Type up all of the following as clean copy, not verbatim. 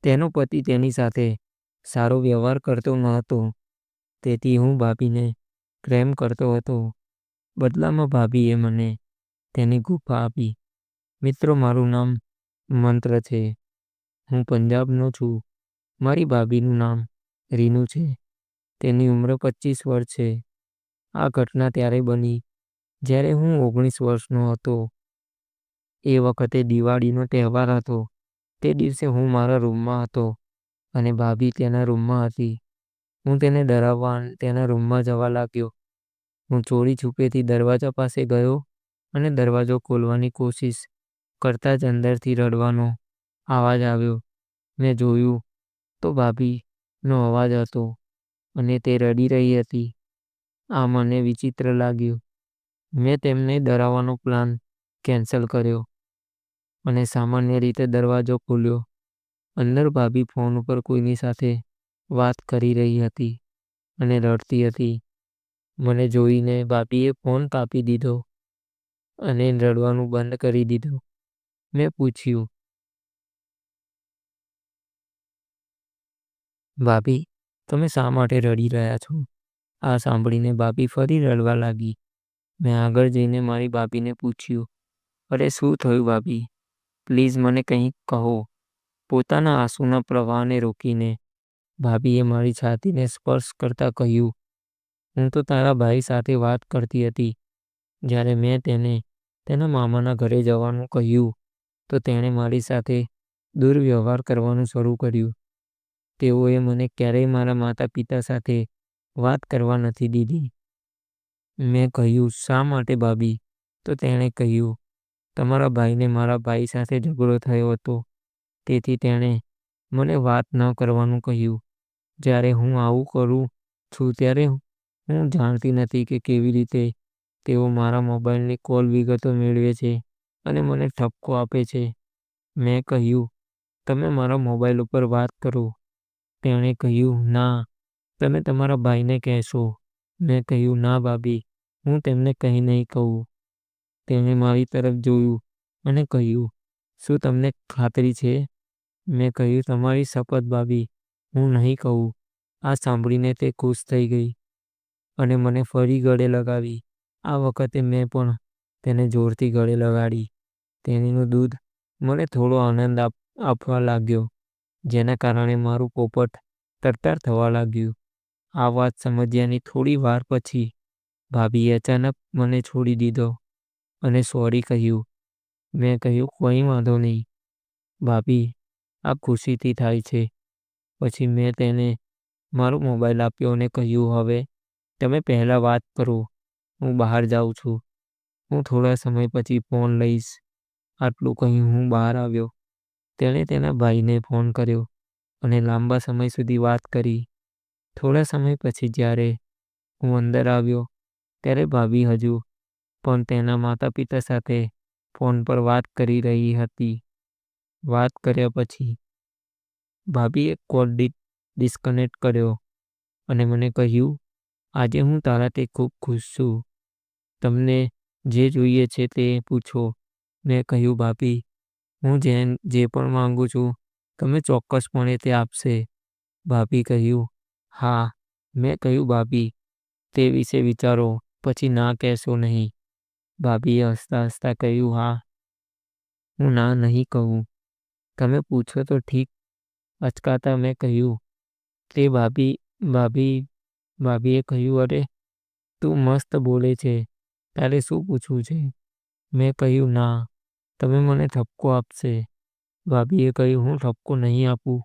તેનો પતિ તેની સાથે સારો વ્યવહાર કરતો ન હતો, તેથી હું ભાભીને પ્રેમ કરતો હતો. બદલામાં ભાભીએ મને તેની ગુફા આપી. મિત્રો, મારું નામ મંત્ર છે. હું પંજાબનો છું. મારી ભાભીનું નામ રીનુ છે. તેની ઉંમર 25 વર્ષ છે. આ ઘટના ત્યારે બની જ્યારે હું 19 વર્ષનો હતો. એ વખતે દિવાળીનો તહેવાર હતો. તે દિવસે હું મારા રૂમમાં હતો અને ભાભી તેના રૂમમાં હતી. હું તેને ડરાવવા તેના રૂમમાં જવા લાગ્યો. હું ચોરી છુપેથી દરવાજા પાસે ગયો અને દરવાજો ખોલવાની કોશિશ કરતાં જ અંદરથી રડવાનો અવાજ આવ્યો. મેં જોયું તો ભાભીનો અવાજ હતો અને તે રડી રહી હતી. આ મને વિચિત્ર લાગ્યું. મેં તેમને ડરાવવાનો પ્લાન કેન્સલ કર્યો અને સામાન્ય રીતે દરવાજો ખોલ્યો. અંદર ભાભી ફોન ઉપર કોઈની સાથે વાત કરી રહી હતી અને રડતી હતી. મને જોઈને ભાભીએ ફોન કાપી દીધો અને રડવાનું બંધ કરી દીધું. મેં પૂછ્યું, ભાભી, તમે શા માટે રડી રહ્યા છો? આ સાંભળીને ભાભી ફરી રડવા લાગી. મેં આગળ જઈને મારી ભાભીને પૂછ્યું, અરે શું થયું ભાભી? પ્લીઝ મને કંઈક કહો. પોતાના આંસુના પ્રવાહને રોકીને ભાભીએ મારી છાતીને સ્પર્શ કરતાં કહ્યું, હું તો તારા ભાઈ સાથે વાત કરતી હતી. જ્યારે મેં તેને તેના મામાના ઘરે જવાનું કહ્યું તો તેણે મારી સાથે દુર્વ્યવહાર કરવાનું શરૂ કર્યું. તેઓએ મને ક્યારેય મારા માતા પિતા સાથે વાત કરવા નથી દીધી. મેં કહ્યું, શા માટે ભાભી? તો તેણે કહ્યું, તમારા ભાઈને મારા ભાઈ સાથે ઝઘડો થયો હતો, તેથી તેણે મને વાત ન કરવાનું કહ્યું. જ્યારે હું આવું કરું છું ત્યારે હું જાણતી નથી કે કેવી રીતે તેઓ મારા મોબાઈલની કોલ વિગતો મેળવે છે અને મને ઠપકો આપે છે. મેં કહ્યું, તમે મારા મોબાઈલ ઉપર વાત કરો. તેણે કહ્યું, ના, તમે તમારા ભાઈને કહેશો. મેં કહ્યું, ના ભાભી, હું તેમને કંઈ નહીં કહું. તેણે મારી તરફ જોયું અને કહ્યું, શું તમને ખાતરી છે? મેં કહ્યું, તમારી શપથ ભાભી, હું નહીં કહું. આ સાંભળીને તે ખુશ થઈ ગઈ અને મને ફરી ગળે લગાવી. આ વખતે મેં પણ તેને જોરથી ગળે લગાડી. તેણીનું દૂધ મને થોડો આનંદ આપવા લાગ્યો, જેના કારણે મારું પોપટ તરતર થવા લાગ્યું. આ વાત સમજ્યાની થોડી વાર પછી ભાભીએ અચાનક મને છોડી દીધો અને સોરી કહ્યું. મેં કહ્યું, કોઈ વાંધો નહીં ભાભી, આ ખુશીથી થાય છે. પછી મેં તેને મારો મોબાઈલ આપ્યો અને કહ્યું, હવે તમે પહેલાં વાત કરો. હું બહાર જાઉં છું. હું થોડા સમય પછી ફોન લઈશ. આટલું કહી હું બહાર આવ્યો. તેણે તેના ભાઈને ફોન કર્યો અને લાંબા સમય સુધી વાત કરી. થોડા સમય પછી જ્યારે હું અંદર આવ્યો ત્યારે ભાભી હજુ પણ તેના માતા પિતા સાથે ફોન પર વાત કરી રહી હતી. વાત કર્યા પછી ભાભીએ કોલ ડિસ્કનેક્ટ કર્યો અને મને કહ્યું, આજે હું તારાથી ખૂબ ખુશ છું. તમને જે જોઈએ છે તે પૂછો. મેં કહ્યું, ભાભી, હું જે પણ માંગુ છું તમે ચોક્કસપણે તે આપશે. ભાભી કહ્યું, હા. મેં કહ્યું, ભાભી, તે વિશે વિચારો પછી ના કહેશો નહીં. ભાભીએ હસતા હસતા કહ્યું, હા, હું ના નહીં કહું. તમે પૂછો તો ઠીક. અચકાતા મેં કહ્યું, તે ભાભીએ કહ્યું, અરે તું મસ્ત બોલે છે, તારે શું પૂછવું છે? મેં કહ્યું, ના, તમે મને ઠપકો આપશે. ભાભીએ કહ્યું, હું ઠપકો નહીં આપું.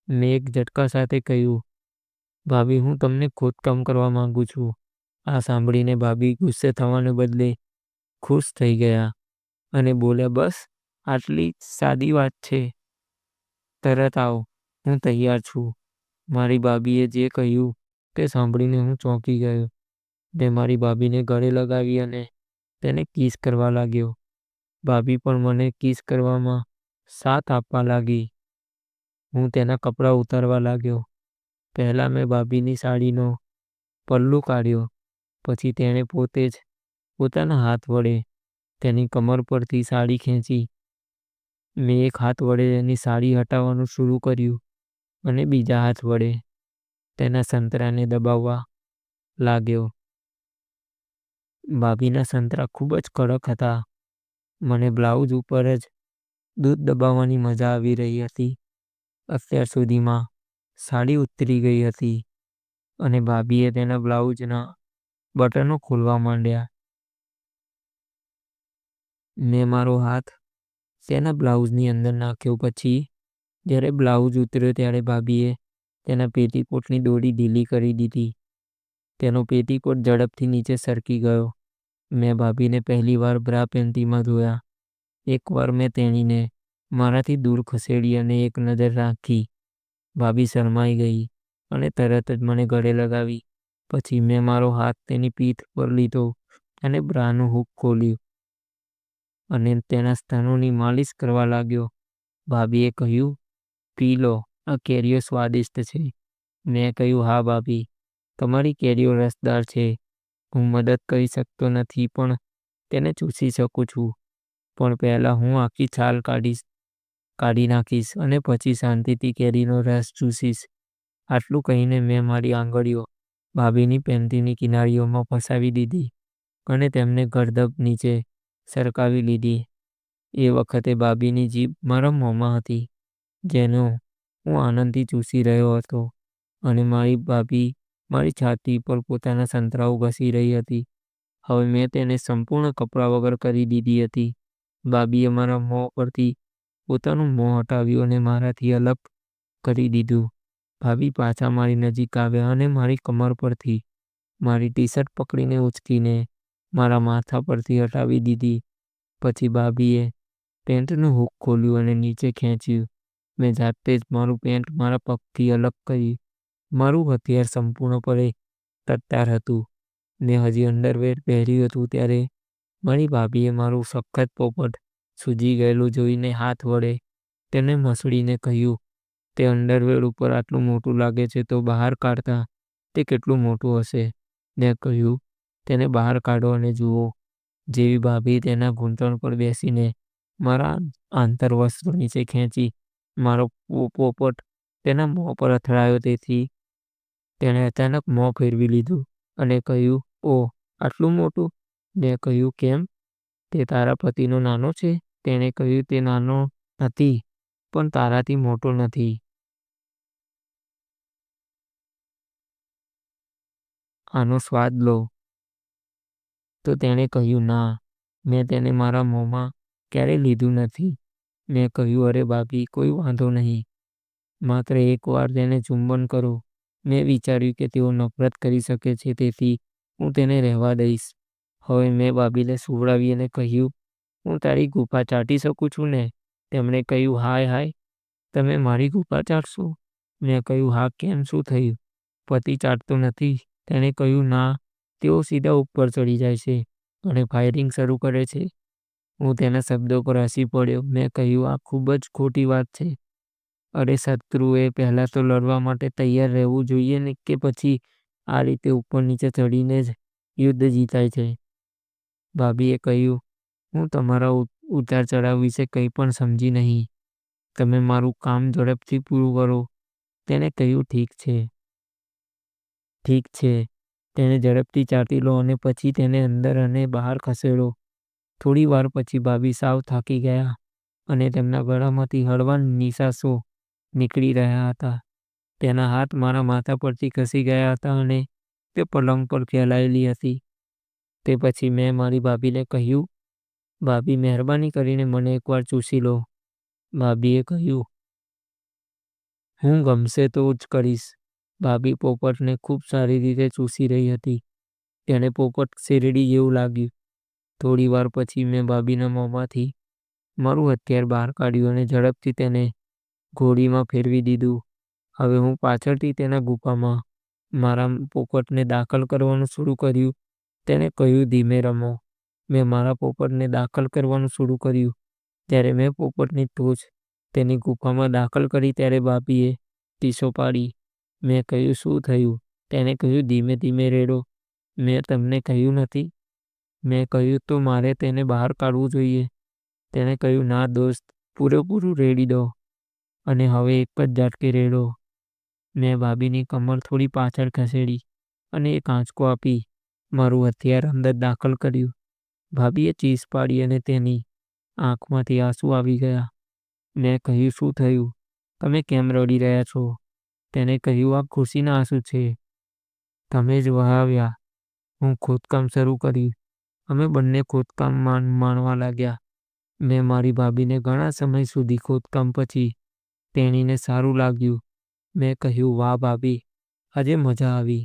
મેં એક ઝટકા સાથે કહ્યું, ભાભી, હું તમને ખોદકામ કરવા માંગુ છું. આ સાંભળીને ભાભી ગુસ્સે થવાને બદલે ખુશ થઈ ગયા અને બોલ્યા, બસ આટલી સાદી વાત છે, તરત આવ, હું તૈયાર છું. મારી ભાભીએ જે કહ્યું તે સાંભળીને હું ચોંકી ગયો. મેં મારી ભાભીને ગળે લગાવી અને તેને કિસ કરવા લાગ્યો. ભાભી પણ મને કિસ કરવામાં સાથ આપવા લાગી. હું તેના કપડાં ઉતારવા લાગ્યો. પહેલાં મેં ભાભીની સાડીનો પલ્લું કાઢ્યો. પછી તેણે પોતે જ પોતાના હાથ વડે તેની કમર પરથી સાડી ખેંચી મેં એક હાથ વડે એની સાડી હટાવવાનું શરૂ કર્યું અને બીજા હાથ વડે તેના સંતરાને દબાવવા લાગ્યો. ભાભીના સંતરા ખૂબ જ કડક હતા. મને બ્લાઉઝ ઉપર જ દૂધ દબાવવાની મજા આવી રહી હતી. અત્યાર સુધીમાં સાડી ઉતરી ગઈ હતી અને ભાભીએ તેના બ્લાઉઝના બટનો ખોલવા માંડ્યા. મેં મારો હાથ તેના બ્લાઉઝની અંદર નાખ્યો. પછી જ્યારે બ્લાઉઝ ઉતર્યો ત્યારે ભાભીએ તેના પેટીકોટની દોરી ઢીલી કરી દીધી. તેનો પેટીકોટ ઝડપથી નીચે સરકી ગયો. મેં ભાભીને પહેલીવાર બ્રા પેન્ટીમાં જોયા. એકવાર મેં તેણીને મારાથી દૂર ખસેડી અને એક નજર રાખી. ભાભી શરમાઈ ગઈ અને તરત જ મને ગળે લગાવી. પછી મેં મારો હાથ તેની પીઠ પર લીધો અને બ્રાનું હૂક ખોલ્યું અને તેના સ્તનોની માલિશ કરવા લાગ્યો. ભાભીએ કહ્યું, "પી લો, આ કેરીઓ સ્વાદિષ્ટ છે." મેં કહ્યું, "હા ભાભી, તમારી કેરીઓ રસદાર છે. હું મદદ કરી શકતો નથી પણ તેને ચૂસી શકું છું. પણ પહેલાં હું આખી છાલ કાઢી નાખીશ અને પછી શાંતિથી કેરીનો રસ ચૂસીશ." આટલું કહીને મેં મારી આંગળીઓ ભાભીની પેન્ટીની કિનારીઓમાં ફસાવી દીધી અને તેમને ગરદપ નીચે સરકાવી લીધી. એ વખતે ભાભીની જીભ મારા મોંમાં હતી, જેનો હું આનંદથી ચૂસી રહ્યો હતો અને મારી ભાભી મારી છાતી પર પોતાના સંતરાઓ ઘસી રહી હતી. હવે મેં તેને સંપૂર્ણ કપડા વગર કરી દીધી હતી. ભાભીએ મારા મોં પરથી પોતાનું મોં હટાવ્યું અને મારાથી અલગ કરી દીધું. ભાભી પાછા મારી નજીક આવ્યા અને મારી કમર પરથી મારી ટી-શર્ટ પકડીને ઉંચકીને મારા માથા પરથી હટાવી દીધી. પછી ભાભીએ પેન્ટનું હૂક ખોલ્યું અને નીચે ખેંચ્યું. મેં જાતે જ મારું પેન્ટ મારા પગથી અલગ કર્યું. મારું હથિયાર સંપૂર્ણપણે તૈયાર હતું. મેં હજી અંડરવેર પહેર્યું હતું ત્યારે મારી ભાભીએ મારું સખત પોપટ સૂજી ગયેલું જોઈને હાથ વડે તેને મસળીને કહ્યું, "તે અંડરવેર ઉપર આટલું મોટું લાગે છે તો બહાર કાઢતા તે કેટલું મોટું હશે." મેં કહ્યું, "તેને બહાર કાઢો અને જુઓ." જેવી ભાભી તેના ઘૂંટણ પર બેસીને મારા આંતરવસ્ત્રો નીચે ખેંચી મારો પોપટ તેના મોં પર અથડાયો તેથી તેણે અચાનક મોં ફેરવી લીધું અને કહ્યું, "ઓહ, આટલું મોટું?" મેં કહ્યું, "કેમ? તે તારા પતિનો નાનો છે?" તેણે કહ્યું, "તે નાનો નથી, પણ તારાથી મોટો નથી. આનો સ્વાદ લો." તો તેણે કહ્યું, "ના, મેં તેને મારા મોંમાં ક્યારેય લીધું નથી." મેં કહ્યું, "અરે ભાભી, કોઈ વાંધો નહીં. માત્ર એકવાર તેને ચુંબન કરો." મેં વિચાર્યું કે તેઓ નફરત કરી શકે છે તેથી હું તેને રહેવા દઈશ. હવે મેં ભાભીને સુવડાવી અને કહ્યું, "હું તારી ગુફા ચાટી શકું છું ને?" તેમણે કહ્યું, "હાય હાય, તમે મારી ગુફા ચાટશો?" મેં કહ્યું, "હા, કેમ, શું થયું? પતિ ચાટતો નથી?" તેણે કહ્યું, "ના, તેઓ સીધા ઉપર ચડી જાય છે અને ફાયરિંગ શરૂ કરે છે." હું તેના શબ્દો પર હસી પડ્યો. મેં કહ્યું, "આ ખૂબ જ ખોટી વાત છે. અરે, શત્રુએ પહેલાં તો લડવા માટે તૈયાર રહેવું જોઈએ ને કે પછી આ રીતે ઉપર નીચે ચડીને જ યુદ્ધ જીતાય છે." ભાભીએ કહ્યું, "હું તમારા ઉતાર ચઢાવ વિશે કંઈ પણ સમજી નહીં. તમે મારું કામ ઝડપથી પૂરું કરો." તેણે કહ્યું, "ઠીક છે, ઠીક છે." તેને ઝડપથી ચાટી લો અને પછી તેને અંદર અને બહાર ખસેડો. થોડી વાર પછી ભાભી સાવ થાકી ગયા અને તેમના ગળામાંથી હળવા નિશ્વાસો નીકળી રહ્યા હતા. તેના હાથ મારા માથા પરથી ખસી ગયા હતા અને તે પલંગ પર ફેલાયેલી હતી. તે પછી મેં મારી ભાભીને કહ્યું, "ભાભી, મહેરબાની કરીને મને એકવાર ચૂસી લો." ભાભીએ કહ્યું, "હું ગમશે તો જ કરીશ." ભાભી પોપટને ખૂબ સારી રીતે ચૂસી રહી હતી. તેને પોપટ શેરડી જેવું લાગ્યું. થોડી વાર પછી મેં ભાભીના મોંમાંથી મારું હથિયાર બહાર કાઢ્યું અને ઝડપથી તેને ઘોડીમાં ફેરવી દીધું. હવે હું પાછળથી તેના ગુફામાં મારા પોપટને દાખલ કરવાનું શરૂ કર્યું. તેણે કહ્યું, "ધીમે રમો." મેં મારા પોપટને દાખલ કરવાનું શરૂ કર્યું. જ્યારે મેં પોપટની ટોચ તેની ગુફામાં દાખલ કરી ત્યારે ભાભીએ ચીસો પાડી. મેં કહ્યું, "શું થયું?" તેણે કહ્યું, "ધીમે ધીમે રેડો." મેં તમને કહ્યું નથી? મેં કહ્યું, "તો મારે તેને બહાર કાઢવું જોઈએ." તેણે કહ્યું, "ના દોસ્ત, પૂરેપૂરું રેડી દો અને હવે એક જ ઝાટકે રેડો. મેં ભાભીની કમર થોડી પાછળ ખસેડી અને એક આંચકો આપી મારું હથિયાર અંદર દાખલ કર્યું. ભાભીએ ચીસ પાડી અને તેની આંખમાંથી આંસુ આવી ગયા. મેં કહ્યું, શું થયું? તમે કેમ રડી રહ્યા છો? તેને કહ્યું, આ ખુશીના આંસુ છે. તમે જ વહાવ્યા. હું ખોદકામ શરૂ કર્યું. અમે બંને ખોદકામ માણવા લાગ્યા. મેં મારી ભાભીને ઘણા સમય સુધી ખોદકામ પછી તેણીને સારું લાગ્યું. મેં કહ્યું, વાહ ભાભી, આજે મજા આવી.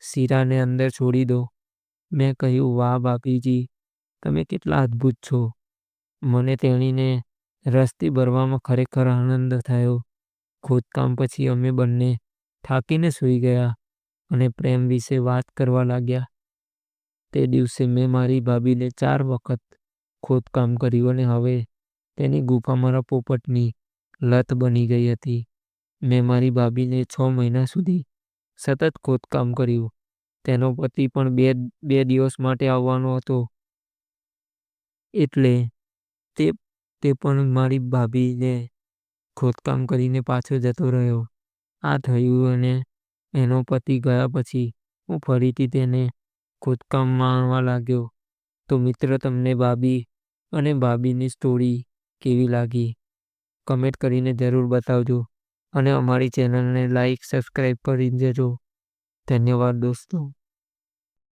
શીરાને અંદર છોડી દો. મેં કહ્યું, વાહ ભાભીજી, તમે કેટલા અદ્ભુત છો. મને તેણીને રસથી ભરવામાં ખરેખર આનંદ થયો. ખોદકામ પછી અમે બંને થાકીને સૂઈ ગયા અને પ્રેમ વિશે વાત કરવા લાગ્યા. તે દિવસે મેં મારી ભાભીને 4 વખત ખોદકામ કર્યું અને હવે તેની ગુફા મારા પોપટની લત બની ગઈ હતી. મેં મારી ભાભીને 6 મહિના સુધી સતત ખોદકામ કર્યું. તેનો પતિ પણ બે દિવસ માટે આવવાનો હતો, એટલે તે પણ મારી ભાભીને ખોદકામ કરીને પાછો જતો રહ્યો. આ થયું અને એનો પતિ ગયા પછી હું ફરીથી તેને ખોદકામ માણવા લાગ્યો. તો મિત્ર, તમને ભાભી અને ભાભીની સ્ટોરી કેવી લાગી? કમેન્ટ કરીને જરૂર બતાવજો અને અમારી ચેનલને લાઈક, સબસ્ક્રાઈબ કરી દેજો. ધન્યવાદ દોસ્તો.